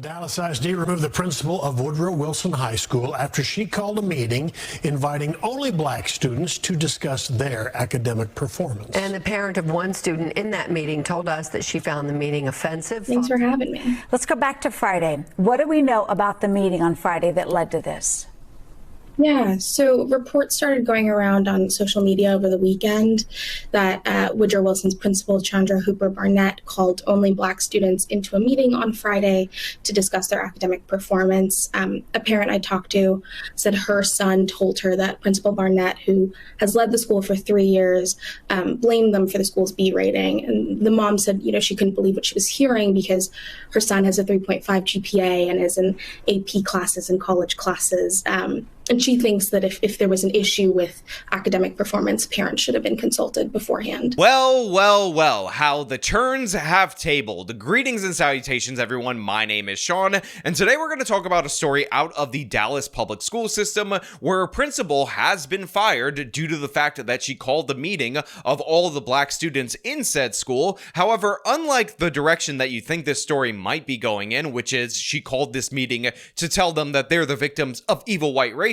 Dallas ISD removed the principal of Woodrow Wilson High School after she called a meeting inviting only black students to discuss their academic performance. And the parent of one student in that meeting told us that she found the meeting offensive. Thanks for having me. Let's go back to Friday. What do we know about the meeting on Friday that led to this? Yeah, so reports started going around on social media over the weekend that Woodrow Wilson's principal, Chandra Hooper-Barnett, called only black students into a meeting on Friday to discuss their academic performance. A parent I talked to said her son told her that Principal Barnett, who has led the school for 3 years, blamed them for the school's B rating. And the mom said, she couldn't believe what she was hearing because her son has a 3.5 GPA and is in AP classes and college classes. And she thinks that if there was an issue with academic performance, parents should have been consulted beforehand. Well, how the turns have tabled. Greetings and salutations, everyone. My name is Sean, and today we're going to talk about a story out of the Dallas public school system where a principal has been fired due to the fact that she called the meeting of all the black students in said school. However, unlike the direction that you think this story might be going in, which is she called this meeting to tell them that they're the victims of evil white racism,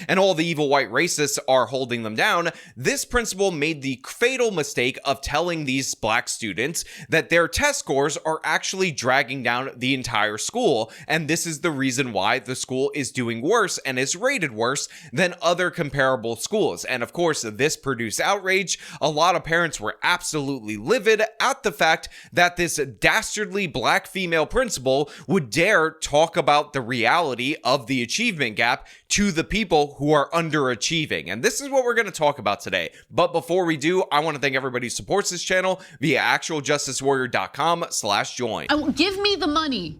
and all the evil white racists are holding them down, this principal made the fatal mistake of telling these black students that their test scores are actually dragging down the entire school, and this is the reason why the school is doing worse and is rated worse than other comparable schools. And of course, this produced outrage. A lot of parents were absolutely livid at the fact that this dastardly black female principal would dare talk about the reality of the achievement gap to the people who are underachieving. And this is what we're going to talk about today. But before we do, I want to thank everybody who supports this channel via actualjusticewarrior.com/join. Give me the money.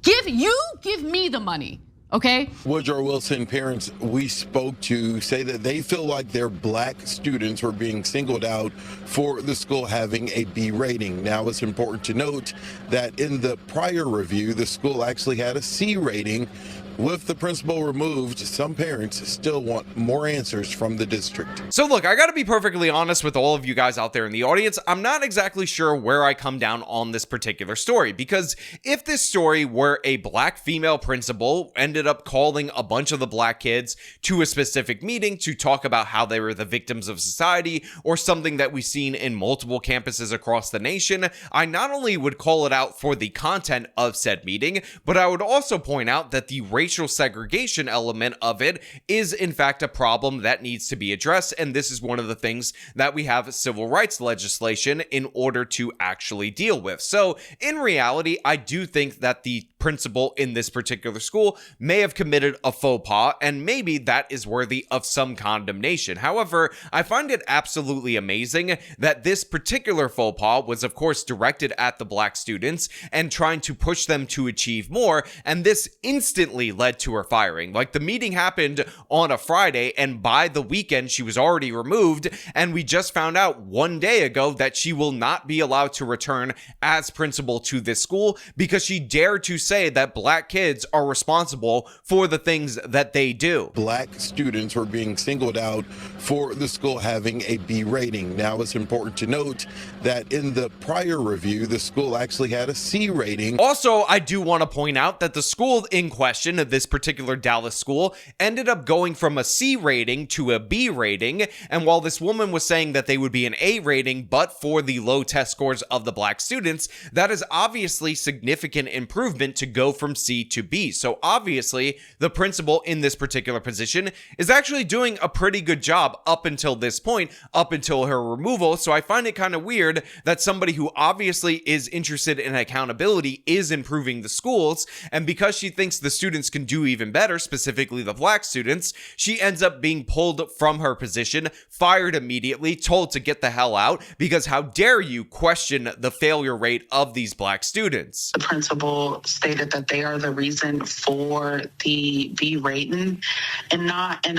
Give me the money. Okay. Woodrow Wilson parents we spoke to say that they feel like their black students were being singled out for the school having a B rating. Now, it's important to note that in the prior review, the school actually had a C rating. With the principal removed, some parents still want more answers from the district. So look, I gotta be perfectly honest with all of you guys out there in the audience. I'm not exactly sure where I come down on this particular story, because if this story were a black female principal ended up calling a bunch of the black kids to a specific meeting to talk about how they were the victims of society, or something that we've seen in multiple campuses across the nation, I not only would call it out for the content of said meeting, but I would also point out that the racial segregation element of it is in fact a problem that needs to be addressed, and this is one of the things that we have civil rights legislation in order to actually deal with. So in reality, I do think that the principal in this particular school may have committed a faux pas, and maybe that is worthy of some condemnation. However, I find it absolutely amazing that this particular faux pas was of course directed at the black students and trying to push them to achieve more, and this instantly led to her firing. Like, the meeting happened on a Friday, and by the weekend she was already removed, and we just found out one day ago that she will not be allowed to return as principal to this school because she dared to say that black kids are responsible for the things that they do. Black students were being singled out for the school having a B rating. Now, it's important to note that in the prior review, the school actually had a C rating. Also, I do want to point out that the school in question, this particular Dallas school, ended up going from a C rating to a B rating, and while this woman was saying that they would be an A rating but for the low test scores of the black students, that is obviously significant improvement to go from C to B. So obviously the principal in this particular position is actually doing a pretty good job up until this point, up until her removal. So I find it kind of weird that somebody who obviously is interested in accountability is improving the schools, and because she thinks the students can do even better, specifically the black students, she ends up being pulled from her position, fired immediately, told to get the hell out, because how dare you question the failure rate of these black students. The principal stated that they are the reason for the B rating, and not in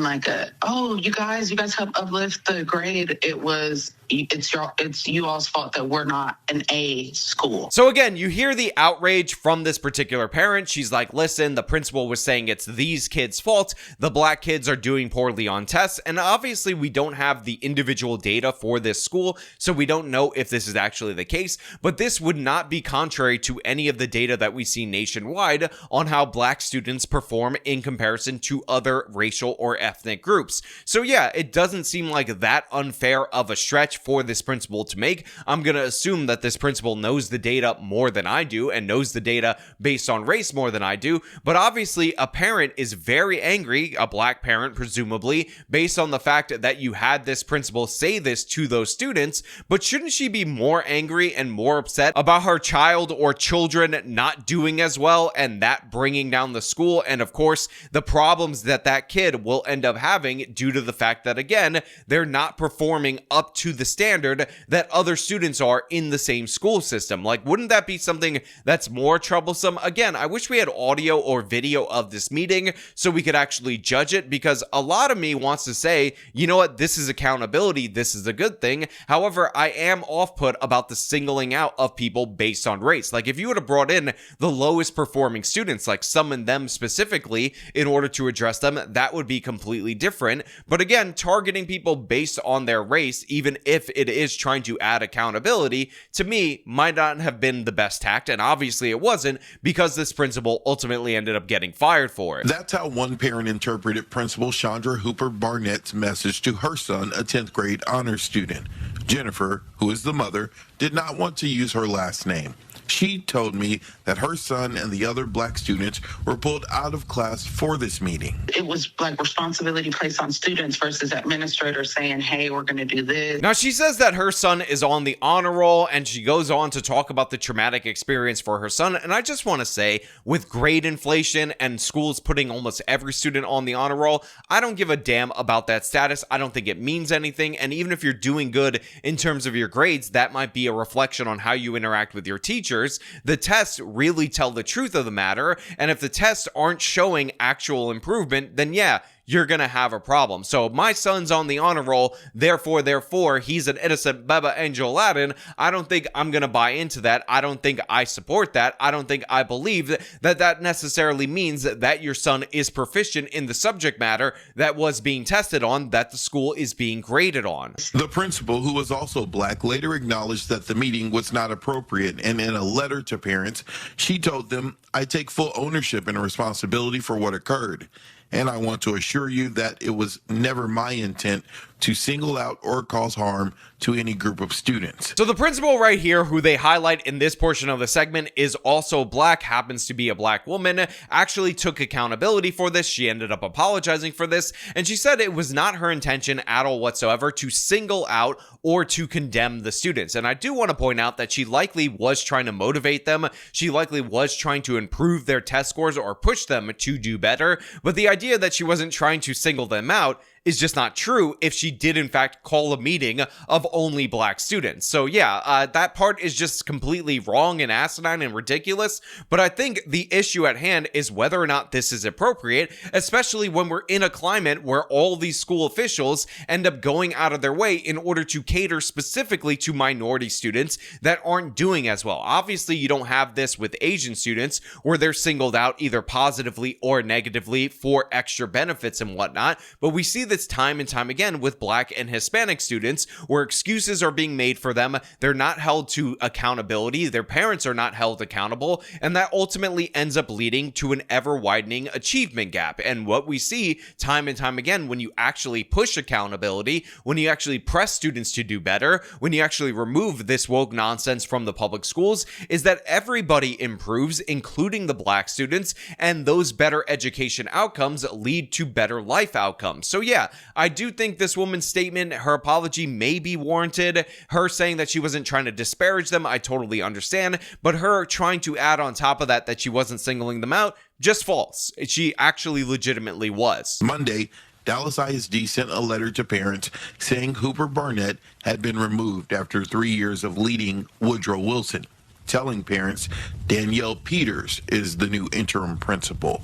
like a, oh, you guys help uplift the grade. It was, it's you all's fault that we're not an A school. So again, you hear the outrage from this particular parent. She's like, listen, the principal was saying it's these kids' fault. The black kids are doing poorly on tests. And obviously we don't have the individual data for this school, so we don't know if this is actually the case. But this would not be contrary to any of the data that we see nationwide on how black students perform in comparison to other racial or ethnic groups. So yeah, it doesn't seem like that unfair of a stretch for this principal to make. I'm going to assume that this principal knows the data more than I do and knows the data based on race more than I do. But obviously a parent is very angry, a black parent presumably, based on the fact that you had this principal say this to those students. But shouldn't she be more angry and more upset about her child or children not doing as well and that bringing down the school? And of course, the problems that that kid will end up having due to the fact that, again, they're not performing up to the standard that other students are in the same school system. Like, wouldn't that be something that's more troublesome? Again, I wish we had audio or video of this meeting so we could actually judge it, because a lot of me wants to say, you know what, this is accountability, this is a good thing. However, I am off-put about the singling out of people based on race. Like, if you would have brought in the lowest performing students, like summoned them specifically in order to address them, that would be completely different. But again, targeting people based on their race, even if it is trying to add accountability, to me might not have been the best tact, and obviously it wasn't, because this principal ultimately ended up getting fired for it. That's how one parent interpreted Principal Chandra Hooper-Barnett's message to her son, a 10th grade honors student. Jennifer, who is the mother, did not want to use her last name. She told me that her son and the other black students were pulled out of class for this meeting. It was like responsibility placed on students versus administrators saying, hey, we're going to do this. Now, she says that her son is on the honor roll, and she goes on to talk about the traumatic experience for her son. And I just want to say, with grade inflation and schools putting almost every student on the honor roll, I don't give a damn about that status. I don't think it means anything. And even if you're doing good in terms of your grades, that might be a reflection on how you interact with your teachers. The tests really tell the truth of the matter, and if the tests aren't showing actual improvement, then yeah, you're gonna have a problem. So my son's on the honor roll, therefore he's an innocent Baba Angel Aladdin. I don't think I'm gonna buy into that. I don't think I support that. I don't think I believe that necessarily means that your son is proficient in the subject matter that was being tested on, that the school is being graded on. The principal, who was also black, later acknowledged that the meeting was not appropriate, and in a letter to parents, she told them, I take full ownership and responsibility for what occurred. And I want to assure you that it was never my intent to single out or cause harm to any group of students. So the principal right here, who they highlight in this portion of the segment, is also black, happens to be a black woman, actually took accountability for this. She ended up apologizing for this, and she said it was not her intention at all whatsoever to single out or to condemn the students. And I do want to point out that she likely was trying to motivate them. She likely was trying to improve their test scores or push them to do better. But the idea that she wasn't trying to single them out is just not true if she did in fact call a meeting of only black students. So yeah, that part is just completely wrong and asinine and ridiculous. But I think the issue at hand is whether or not this is appropriate, especially when we're in a climate where all these school officials end up going out of their way in order to cater specifically to minority students that aren't doing as well. Obviously, you don't have this with Asian students where they're singled out either positively or negatively for extra benefits and whatnot, but we see this time and time again with black and Hispanic students where excuses are being made for them. They're not held to accountability. Their parents are not held accountable. And that ultimately ends up leading to an ever widening achievement gap. And what we see time and time again, when you actually push accountability, when you actually press students to do better, when you actually remove this woke nonsense from the public schools, is that everybody improves, including the black students, and those better education outcomes lead to better life outcomes. So yeah, I do think this woman's statement, her apology may be warranted. Her saying that she wasn't trying to disparage them, I totally understand. But her trying to add on top of that she wasn't singling them out, just false. She actually legitimately was. Monday, Dallas ISD sent a letter to parents saying Hooper-Barnett had been removed after 3 years of leading Woodrow Wilson, telling parents Danielle Peters is the new interim principal.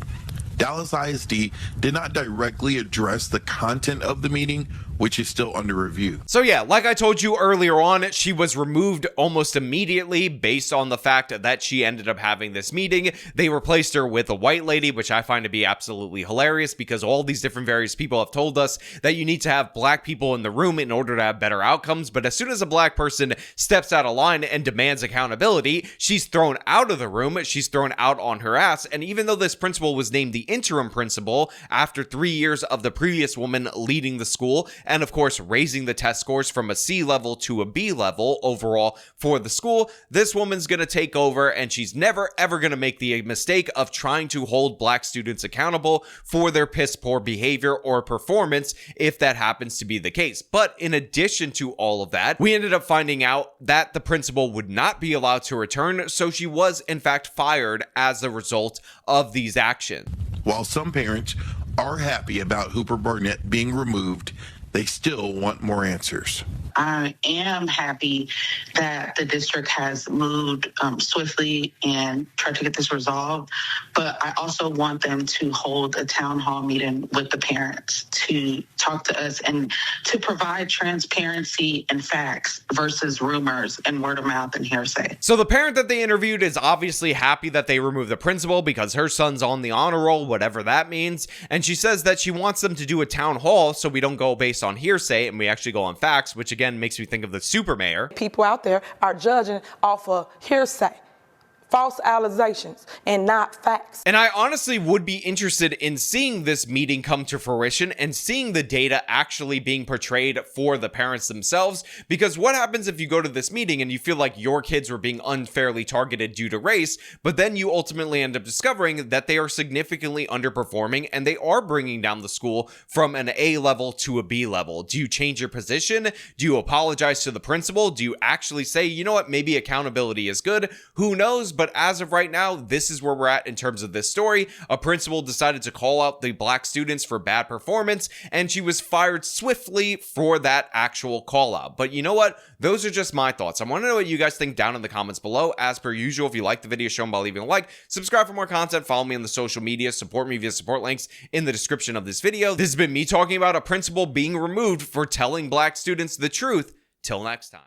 Dallas ISD did not directly address the content of the meeting which is still under review. So yeah, like I told you earlier on, she was removed almost immediately based on the fact that she ended up having this meeting. They replaced her with a white lady, which I find to be absolutely hilarious because all these different various people have told us that you need to have black people in the room in order to have better outcomes. But as soon as a black person steps out of line and demands accountability, she's thrown out of the room. She's thrown out on her ass. And even though this principal was named the interim principal after 3 years of the previous woman leading the school, and of course raising the test scores from a C level to a B level overall for the school, this woman's going to take over, and she's never ever going to make the mistake of trying to hold black students accountable for their piss poor behavior or performance if that happens to be the case. But in addition to all of that, we ended up finding out that the principal would not be allowed to return, so she was in fact fired as a result of these actions. While some parents are happy about Hooper-Barnett being removed, they still want more answers. I am happy that the district has moved swiftly and tried to get this resolved, but I also want them to hold a town hall meeting with the parents to talk to us and to provide transparency and facts versus rumors and word of mouth and hearsay. So the parent that they interviewed is obviously happy that they removed the principal because her son's on the honor roll, whatever that means, and she says that she wants them to do a town hall so we don't go based on hearsay and we actually go on facts, which again makes me think of the super mayor. People out there are judging off of hearsay, false allegations, and not facts. And I honestly would be interested in seeing this meeting come to fruition and seeing the data actually being portrayed for the parents themselves, because what happens if you go to this meeting and you feel like your kids were being unfairly targeted due to race, but then you ultimately end up discovering that they are significantly underperforming and they are bringing down the school from an A level to a B level? Do you change your position? Do you apologize to the principal? Do you actually say, you know what, maybe accountability is good? Who knows? But as of right now, this is where we're at in terms of this story. A principal decided to call out the black students for bad performance, and she was fired swiftly for that actual call out. But you know what? Those are just my thoughts. I want to know what you guys think down in the comments below. As per usual, if you like the video, show them by leaving a like, subscribe for more content, follow me on the social media, support me via support links in the description of this video. This has been me talking about a principal being removed for telling black students the truth. Till next time.